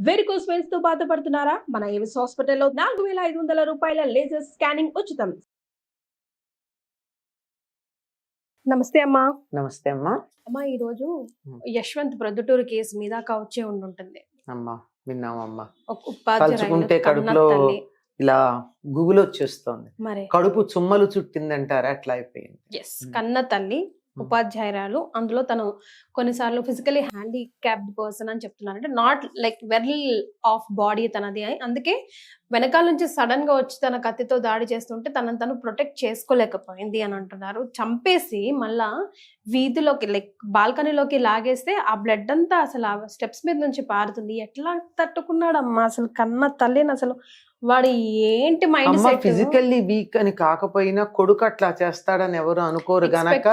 Varicose veins తో బాధపడుతున్నారా? మన ఏవిస్ హాస్పిటల్లో 4500 రూపాయల లేజర్ స్కానింగ్ ఉచితం. నమస్తే అమ్మా. నమస్తే అమ్మా. అమ్మా, ఈ రోజు యశ్వంత్ ప్రొద్దుటూరు కేసు మీద వచ్చే ఉంటుంది అమ్మా. విన్నామమ్మా. ఒక ఉపాధ్యాయురాలు తలుచుకుంటే కన్న కడుపులో తల్లి. ఇలా గుబులు వచ్చేస్తోంది. మరి కడుపు చుమ్మలు చుట్టిందంటారా, అట్లా అయిపోయింది. ఎస్, కన్న తల్లి ఉపాధ్యాయురాలు. అందులో తను కొన్నిసార్లు ఫిజికలీ హ్యాండిక్యాప్డ్ పర్సన్ అని చెప్తున్నారు. అంటే not like well of body తనది. అందుకే వెనకాల నుంచి సడన్ గా వచ్చి తన కత్తితో దాడి చేస్తుంటే తనను తను ప్రొటెక్ట్ చేసుకోలేకపోయింది అని అంటున్నారు. చంపేసి మళ్ళా వీధిలోకి లైక్ బాల్కనీలోకి లాగేస్తే ఆ బ్లడ్ అంతా అసలు ఆ స్టెప్స్ మీద నుంచి పారుతుంది. ఎట్లా తట్టుకున్నాడమ్మా అసలు కన్న తల్లిని? అసలు వాడు ఏంటి మైండ్ సెట్? ఫిజికల్లీ వీక్ అని కాకపోయినా కొడుకు అట్లా చేస్తాడని ఎవరు అనుకోరు గనక,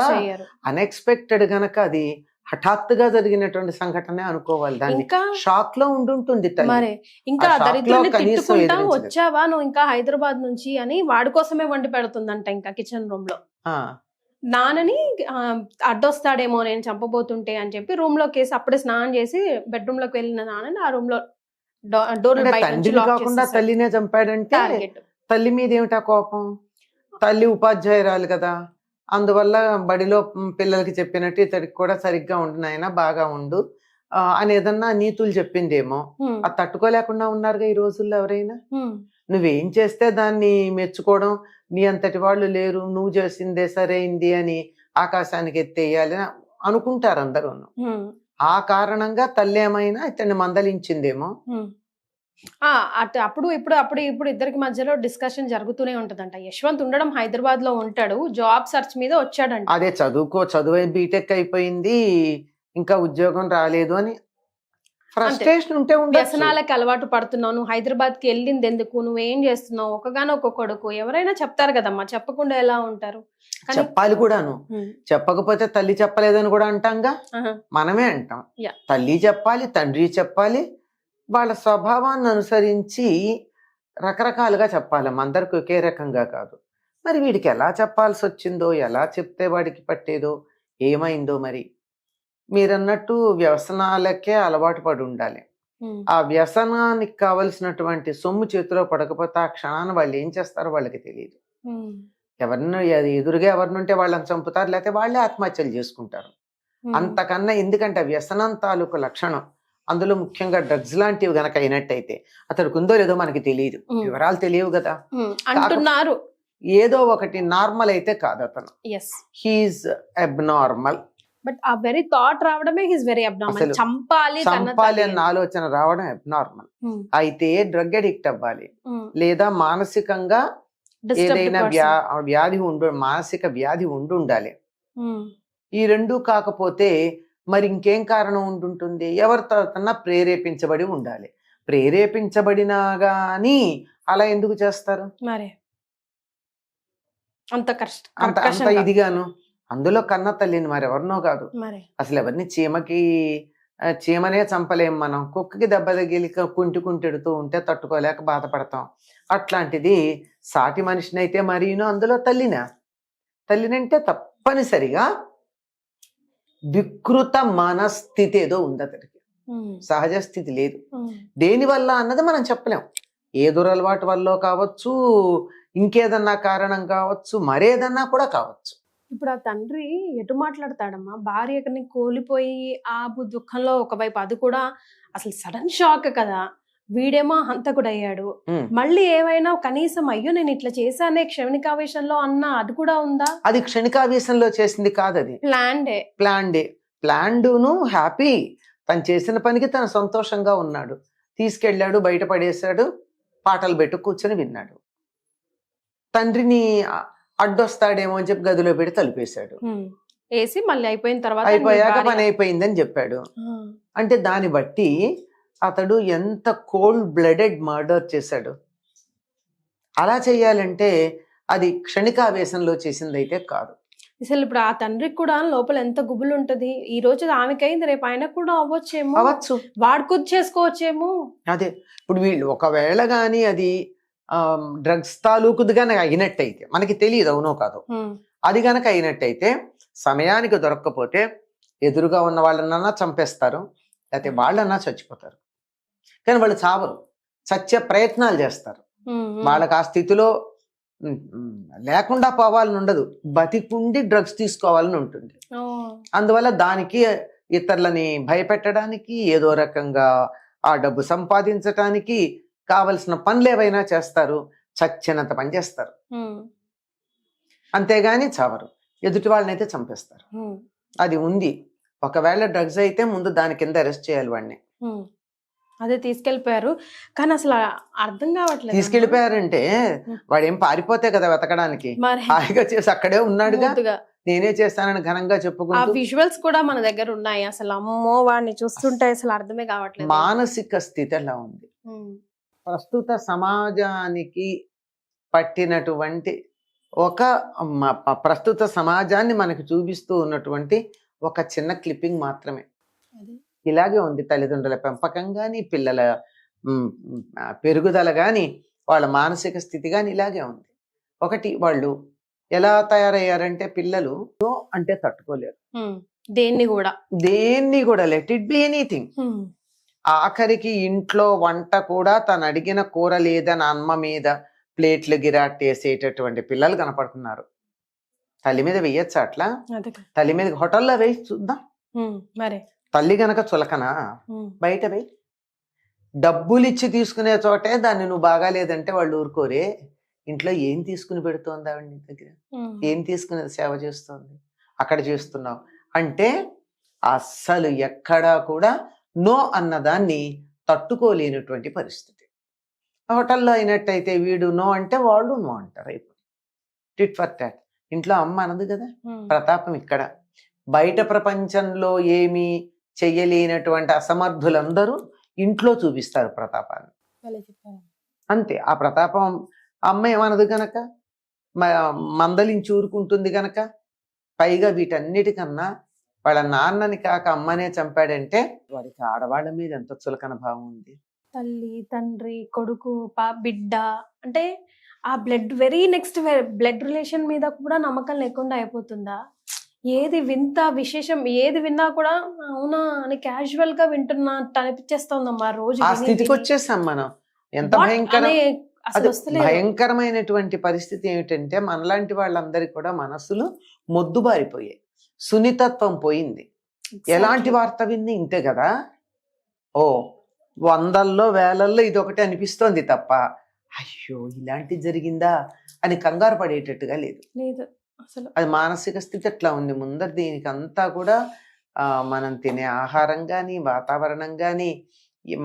అన్ఎక్స్పెక్టెడ్ గనక అది హఠాత్తుగా జరిగినటువంటి సంఘటనే అనుకోవాలి. దాన్ని ఇంకా షాక్ లో ఉండుంటుంది తల్లి. మరి ఇంకా ఆ shock లో దరిద్రుని కనీసం తిట్టుకుంటా ఎదిరించలేదు. వచ్చావా నువ్వు ఇంకా హైదరాబాద్ నుంచి అని వాడి కోసమే వండి పెడుతుందంట ఇంకా కిచెన్ రూమ్ లో. ఆ, నాన్నని అడ్డొస్తాడేమో నేను చంపబోతుంటే అని చెప్పి రూమ్ లోకి వేసి అప్పుడే స్నానం చేసి బెడ్రూమ్ లోకి వెళ్ళిన నాన్నని ఆ రూమ్ లో డోర్ అంటే తండ్రిని కాకుండా తల్లినే చంపాడంటే టార్గెట్. తల్లి మీద ఏమిటా కోపం? తల్లి ఉపాధ్యాయురాలు కదా, అందువల్ల బడిలో పిల్లలకి చెప్పినట్టు ఇతడికి కూడా సరిగ్గా ఉండు నాయనా, బాగా ఉండు అని ఏదన్నా నీతులు చెప్పిందేమో. అది తట్టుకోలేకుండా ఉన్నారుగా ఈ రోజుల్లో ఎవరైనా. నువ్వేం చేస్తే దాన్ని మెచ్చుకోవడం, నీ అంతటి వాళ్ళు లేరు, నువ్వు చేసిందే సరైంది అని ఆకాశానికి ఎత్తేయాలి అని అనుకుంటారు అందరూ. ఆ కారణంగా తల్లి ఏమైనా ఇతన్ని మందలించిందేమో. అటు అప్పుడు ఇప్పుడు ఇద్దరికి మధ్యలో డిస్కషన్ జరుగుతూనే ఉంటదంట. యశ్వంత్ ఉండడం హైదరాబాద్ లో ఉంటాడు, జాబ్ సర్చ్ మీద వచ్చాడంట. అదే చదువు బీటెక్ అయిపోయింది, ఇంకా ఉద్యోగం రాలేదు అని ఫ్రస్ట్రేషన్ ఉంటే ఉండొచ్చు. వ్యసనాలకి అలవాటు పడుతున్నావు, నువ్వు హైదరాబాద్ కి వెళ్ళింది ఎందుకు, నువ్వేం చేస్తున్నావు, ఒకగానొక కొడుకు, ఎవరైనా చెప్తారు కదమ్మా, చెప్పకుండా ఎలా ఉంటారు? చెప్పాలి కూడాను. చెప్పకపోతే తల్లి చెప్పలేదని కూడా అంటాంగా, మనమే అంటాం. తల్లి చెప్పాలి, తండ్రి చెప్పాలి, వాళ్ళ స్వభావాన్ని అనుసరించి రకరకాలుగా చెప్పాలి, అందరికి ఒకే రకంగా కాదు. మరి వీడికి ఎలా చెప్పాల్సి వచ్చిందో, ఎలా చెప్తే వాడికి పట్టేదో, ఏమైందో మరి. మీరన్నట్టు వ్యసనాలకే అలవాటు పడి ఉండాలి. ఆ వ్యసనానికి కావలసినటువంటి సొమ్ము చేతిలో పడకపోతే ఆ క్షణాన్ని వాళ్ళు ఏం చేస్తారో వాళ్ళకి తెలియదు. ఎవరిని ఎదురుగా ఎవరినుంటే వాళ్ళని చంపుతారు, లేకపోతే వాళ్ళే ఆత్మహత్యలు చేసుకుంటారు. అంతకన్నా ఎందుకంటే వ్యసనం తాలూకు లక్షణం, అందులో ముఖ్యంగా డ్రగ్స్ లాంటివి గనక అయినట్టయితే అతడికి ఉందో లేదో మనకి తెలియదు, వివరాలు తెలియవు కదా అంటున్నారు. ఏదో ఒకటి నార్మల్ అయితే కాదు అతను, హీఈస్ అబ్నార్మల్. బట్ ఆ వెరీ థాట్ రావడమే హిస్ వెరీ అబ్నార్మల్. చంపాలి అన్న ఆలోచన రావడం అబ్నార్మల్. అయితే డ్రగ్ అడిక్ట్ అవ్వాలి, లేదా మానసికంగా ఏదైనా వ్యాధి మానసిక వ్యాధి ఉండాలి. ఈ రెండు కాకపోతే మరి ఇంకేం కారణం ఉంటుంటుంది? ఎవరితోనన్నా ప్రేరేపించబడి ఉండాలి. ప్రేరేపించబడినా గాని అలా ఎందుకు చేస్తారు? మరి అంత అంత ఇదిగాను. అందులో కన్న తల్లిని మరి ఎవరినో కాదు, అసలు ఎవరిని చీమనే చంపలేం మనం. కుక్కకి దెబ్బ తగిలి కుంటెడుతూ ఉంటే తట్టుకోలేక బాధపడతాం. అట్లాంటిది సాటి మనిషినైతే మరీను, అందులో తల్లినంటే తప్పనిసరిగా వికృత మనస్థితి ఏదో ఉంది అతడికి, సహజ స్థితి లేదు. దేనివల్ల అన్నది మనం చెప్పలేం. ఏ దురలవాటు వల్ల కావచ్చు, ఇంకేదన్నా కారణం కావచ్చు, మరేదన్నా కూడా కావచ్చు. ఇప్పుడు ఆ తండ్రి ఎటు మాట్లాడతాడమ్మా? భార్యని కోల్పోయి ఆ దుఃఖంలో ఒకవైపు, అది కూడా అసలు సడన్ షాక్ కదా. వీడేమో హంతకుడు అయ్యాడు, మళ్ళీ ఏమైనా కనీసం అయ్యో నేను ఇట్లా చేశానే క్షణికావేశంలో అన్నా అది కూడా ఉందా? అది క్షణికావేశంలో చేసింది కాదు, అది ప్లాన్డును హ్యాపీ. తను చేసిన పనికి తను సంతోషంగా ఉన్నాడు, తీసుకెళ్ళాడు, బయట పడేశాడు, పాటలు పెట్టు కూర్చొని విన్నాడు. తండ్రిని అడ్డొస్తాడేమో అని చెప్పి గదిలో పెట్టి తలుపేశాడు, వేసి మళ్ళీ అయిపోయాక పని అయిపోయిందని చెప్పాడు. అంటే దాన్ని బట్టి అతడు ఎంత కోల్డ్ బ్లడెడ్ మర్డర్ చేశాడు. అలా చేయాలంటే అది క్షణికావేశంలో చేసింది అయితే కాదు. అసలు ఇప్పుడు ఆ తండ్రికి కూడా లోపల ఎంత గుబులు ఉంటది. ఈ రోజు ఆమెకైంది, రేపు ఆయన కూడా అవ్వచ్చు, వాడుకొచ్చి చేసుకోవచ్చేమో. అదే ఇప్పుడు వీళ్ళు ఒకవేళ గాని అది డ్రగ్స్ తాలూకుది గనక అయినట్టయితే, మనకి తెలియదు అవునో కాదు, అది గనక అయినట్టయితే సమయానికి దొరక్కపోతే ఎదురుగా ఉన్న వాళ్ళన్నా చంపేస్తారు, లేకపోతే వాళ్ళన్నా చచ్చిపోతారు. కానీ వాళ్ళు చావరు, చచ్చే ప్రయత్నాలు చేస్తారు. వాళ్ళకి ఆ స్థితిలో లేకుండా పోవాలని ఉండదు, బతికుండి డ్రగ్స్ తీసుకోవాలని ఉంటుంది. అందువల్ల దానికి ఇతరులని భయపెట్టడానికి, ఏదో రకంగా ఆ డబ్బు సంపాదించటానికి కావలసిన పనులు ఏవైనా చేస్తారు, చచ్చినంత పని చేస్తారు. అంతేగాని చావరు. ఎదుటి వాళ్ళని అయితే చంపేస్తారు. అది ఉంది. ఒకవేళ డ్రగ్స్ అయితే ముందు దాని కింద అరెస్ట్ చేయాలి వాడిని. అదే తీసుకెళ్లిపోయారు, కానీ అసలు అర్థం కావట్లేదు. తీసుకెళ్లిపోయారంటే వాడు ఏం పారిపోతే కదా వెతకడానికి, హాయిగా చేసి అక్కడే ఉన్నాడుగా, నేనే చేస్తానని ఘనంగా చెప్పుకుంటూ. ఆ విజువల్స్ కూడా మన దగ్గర ఉన్నాయి. అసలు అమ్మో, వాడిని చూస్తుంటే అసలు అర్థమే కావట్లేదు. మానసిక స్థితి ఎలా ఉంది, ప్రస్తుత సమాజానికి పట్టినటువంటి ఒక ప్రస్తుత సమాజాన్ని మనకి చూపిస్తూ ఉన్నటువంటి ఒక చిన్న క్లిప్పింగ్ మాత్రమే. ఇలాగే ఉంది తల్లిదండ్రుల పెంపకం కానీ, పిల్లల పెరుగుదల కానీ, వాళ్ళ మానసిక స్థితి కానీ ఇలాగే ఉంది. ఒకటి, వాళ్ళు ఎలా తయారయ్యారంటే పిల్లలు అంటే తట్టుకోలేరు, దేన్ని కూడా లెట్ ఇట్ బి ఎనీథింగ్. ఆఖరికి ఇంట్లో వంట కూడా తను అడిగిన కూర లేదని అమ్మ మీద ప్లేట్లు గిరాట్టేసేటటువంటి పిల్లలు కనపడుతున్నారు. తల్లి మీద వెయ్యొచ్చా అట్లా? తల్లి మీద హోటల్లో వేయి చూద్దాం. మరి తల్లి గనక చులకనా? బయట వేయి. డబ్బులు ఇచ్చి తీసుకునే చోటే దాన్ని నువ్వు బాగాలేదంటే వాళ్ళు ఊరుకోరే. ఇంట్లో ఏం తీసుకుని పెడుతోంది ఆవిడ నీ దగ్గర, ఏం తీసుకుని సేవ చేస్తోంది, అక్కడ చేస్తున్నావు అంటే అస్సలు ఎక్కడా కూడా నో అన్నదాన్ని తట్టుకోలేనటువంటి పరిస్థితి. హోటల్లో అయినట్టయితే వీడు నో అంటే వాళ్ళు నో అంటారు, అయిపోయి టిట్ ఫర్ టాట్. ఇంట్లో అమ్మ అనదు కదా. ప్రతాపం ఇక్కడ. బయట ప్రపంచంలో ఏమీ చెయ్యలేనటువంటి అసమర్థులందరూ ఇంట్లో చూపిస్తారు ప్రతాపాన్ని, అంతే. ఆ ప్రతాపం అమ్మ ఏమనదు గనక, మందలించి ఊరుకుంటుంది గనక. పైగా వీటన్నిటికన్నా వాళ్ళ నాన్నని కాక అమ్మనే చంపాడంటే వాడికి ఆడవాళ్ళ మీద ఎంత చులకన భావం ఉంది. తల్లి, తండ్రి, కొడుకు, బిడ్డ అంటే ఆ blood very next blood relation మీద కూడా నమ్మకం లేకుండా అయిపోతుందా? ఏది వింత విశేషం ఏది విన్నా కూడా అవునా అని క్యాజువల్ గా వింటున్నట్టు అనిపించేస్తోందమ్మా రోజు. ఆ స్థితికి వచ్చేసాం మనం. ఎంత భయంకరమైనటువంటి పరిస్థితి ఏమిటంటే మనలాంటి వాళ్ళందరికీ కూడా మనసులు మొద్దుబారిపోయాయి, సున్నితత్వం పోయింది. ఎలాంటి వార్త విన్ని ఇంతే కదా, ఓ వందల్లో వేలల్లో ఇదొకటి అనిపిస్తోంది తప్ప అయ్యో ఇలాంటి జరిగిందా అని కంగారు పడేటట్టుగా లేదు. అసలు అది మానసిక స్థితి అట్లా ఉంది. ముందర దీనికి అంతా కూడా మనం తినే ఆహారం కానీ, వాతావరణం కానీ,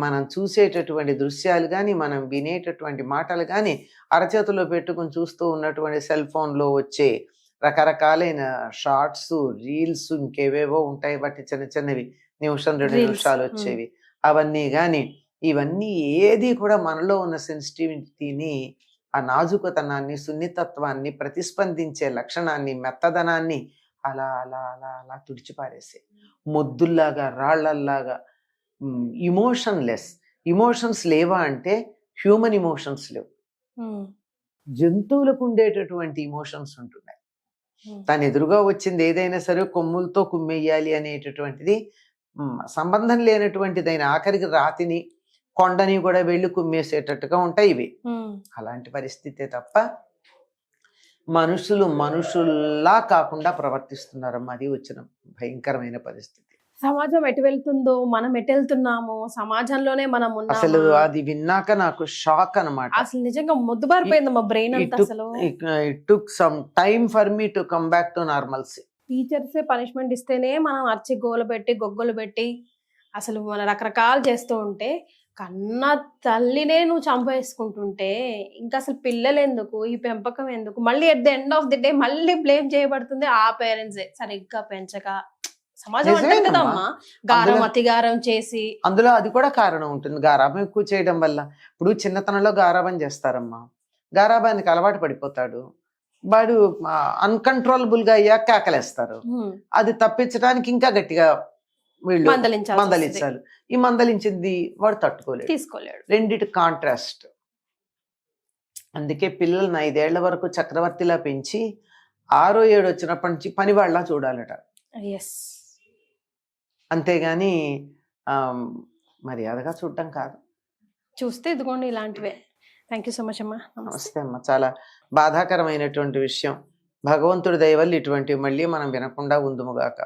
మనం చూసేటటువంటి దృశ్యాలు కానీ, మనం వినేటటువంటి మాటలు కానీ, అరచేతిలో పెట్టుకుని చూస్తూ ఉన్నటువంటి సెల్ ఫోన్లో వచ్చే రకరకాలైన షార్ట్స్, రీల్స్, ఇంకేవేవో ఉంటాయి బట్టి చిన్న చిన్నవి నిమిషం 2 నిమిషాలు వచ్చేవి, అవన్నీ కానీ ఇవన్నీ ఏది కూడా మనలో ఉన్న సెన్సిటివిటీని, ఆ నాజుకతనాన్ని, సున్నితత్వాన్ని, ప్రతిస్పందించే లక్షణాన్ని, మెత్తదనాన్ని అలా అలా అలా అలా తుడిచిపారేసే మొద్దుల్లాగా, రాళ్లల్లాగా, ఇమోషన్స్ లేవా అంటే హ్యూమన్ ఇమోషన్స్ లేవు, జంతువులకు ఉండేటటువంటి ఇమోషన్స్ ఉంటున్నాయి. దాని ఎదురుగా వచ్చింది ఏదైనా సరే కొమ్ములతో కుమ్మేయాలి అనేటటువంటిది సంబంధం లేనటువంటిదైన ఆఖరికి రాతిని, కొండని కూడా వెళ్ళి కుమ్మేసేటట్టుగా ఉంటాయి ఇవి. అలాంటి పరిస్థితే తప్ప మనుషుల్లా కాకుండా ప్రవర్తిస్తున్నారమ్మా. అది వచ్చిన భయంకరమైన పరిస్థితి. సమాజం ఎటు వెళ్తుందో, మనం ఎటు వెళ్తున్నామో, సమాజంలోనే మనం ఉన్నామా, అసలు అది విన్నాక నాకు షాక్ అన్నమాట. అసలు నిజంగా మొద్దుబారిపోయింది మా బ్రెయిన్ అంతా. అసలు it took some time for me to come back to normalcy. టీచర్సే పనిష్మెంట్ ఇస్తేనే మనం అరిచి గోలు పెట్టి గొగ్గలు పెట్టి అసలు మన రకరకాలు చేస్తూ ఉంటే, కన్న తల్లినే నువ్వు చంపేసుకుంటుంటే ఇంకా అసలు పిల్లలు ఎందుకు, ఈ పెంపకం ఎందుకు? మళ్ళీ at the end of the day మళ్ళీ బ్లేమ్ చేయబడుతుంది ఆ పేరెంట్సే, సరిగ్గా పెంచక. సమాజం అంటారు కదమ్మా, గారం అతిగారం చేసి. అందులో అది కూడా కారణం ఉంటుంది, గారాబం ఎక్కువ చేయడం వల్ల. ఇప్పుడు చిన్నతనంలో గారాబం చేస్తారమ్మా, గారాబానికి అలవాటు పడిపోతాడు వాడు, అన్కంట్రోలబుల్ గా అయ్యాక కేకలేస్తారు. అది తప్పించడానికి ఇంకా గట్టిగా వీళ్ళు మందలించాలి. ఈ మందలించింది వాడు తీసుకోలేడు. రెండిటి కాంట్రాస్ట్. అందుకే పిల్లల్ని 5 ఏళ్ల వరకు చక్రవర్తిలా పెంచి 6 7 వచ్చినప్పటి నుంచి పని వాళ్ళ చూడాలట. అంతేగాని మర్యాదగా చూడటం కాదు. చూస్తే ఇదిగోండి ఇలాంటివే. థ్యాంక్ యూ సో మచ్ అమ్మా. నమస్తే. నమస్తే అమ్మ. చాలా బాధాకరమైనటువంటి విషయం. భగవంతుడి దయ వల్ల ఇటువంటివి మళ్ళీ మనం వినకుండా ఉందుముగాక.